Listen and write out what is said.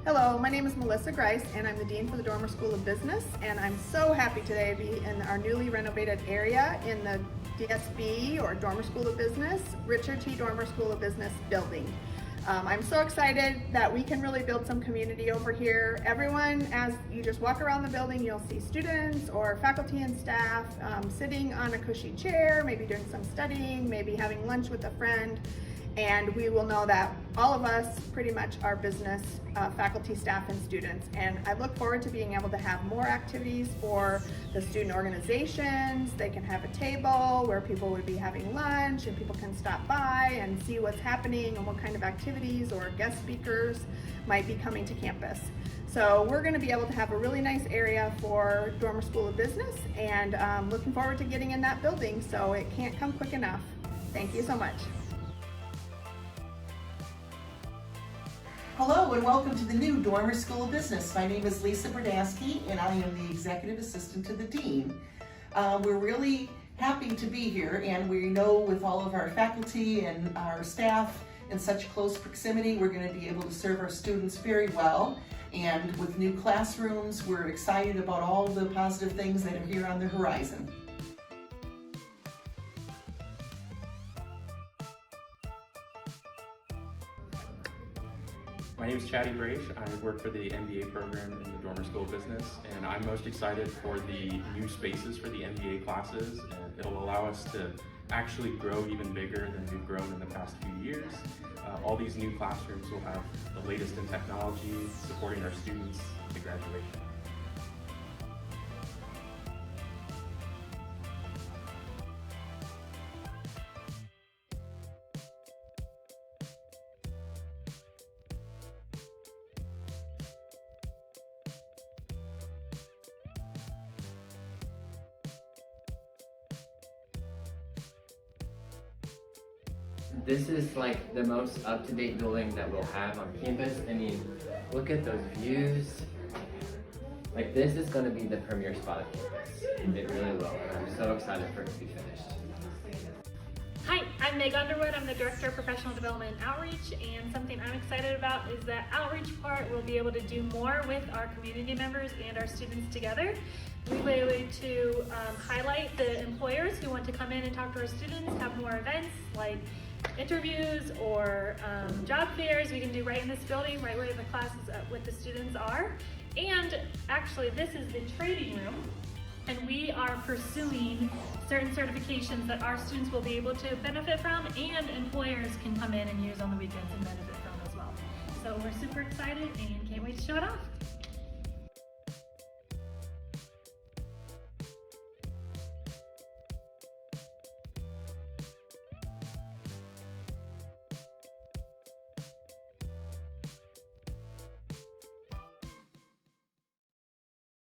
Hello, my name is Melissa Grice and I'm the Dean for the Doermer School of Business, and I'm so happy today to be in our newly renovated area in the DSB or Doermer School of Business, Richard T. Doermer School of Business building. I'm so excited that we can really build some community over here. Everyone, as you just walk around the building, you'll see students or faculty and staff sitting on a cushy chair, maybe doing some studying, maybe having lunch with a friend. And we will know that all of us pretty much are business faculty, staff, and students. And I look forward to being able to have more activities for the student organizations. They can have a table where people would be having lunch and people can stop by and see what's happening and what kind of activities or guest speakers might be coming to campus. So we're going to be able to have a really nice area for Doermer School of Business, and looking forward to getting in that building, so it can't come quick enough. Thank you so much. Hello and welcome to the new Doermer School of Business. My name is Lisa Berdasky and I am the Executive Assistant to the Dean. We're really happy to be here, and we know with all of our faculty and our staff in such close proximity, we're going to be able to serve our students very well. And with new classrooms, we're excited about all the positive things that are here on the horizon. My name is Chatty Braish. I work for the MBA program in the Doermer School of Business, and I'm most excited for the new spaces for the MBA classes. And it'll allow us to actually grow even bigger than we've grown in the past few years. All these new classrooms will have the latest in technology, supporting our students to graduation. This is like the most up-to-date building that we'll have on campus. I mean, look at those views. Like, this is going to be the premier spot of campus. It really will, and I'm so excited for it to be finished. Hi, I'm Meg Underwood. I'm the Director of Professional Development and Outreach, and something I'm excited about is that outreach part we'll be able to do more with our community members and our students together. We'll be able to highlight the employers who want to come in and talk to our students, have more events like interviews or job fairs we can do right in this building, right where the classes with the students are. And actually, this is the trading room, and we are pursuing certain certifications that our students will be able to benefit from, and employers can come in and use on the weekends and benefit from as well. So we're super excited and can't wait to show it off.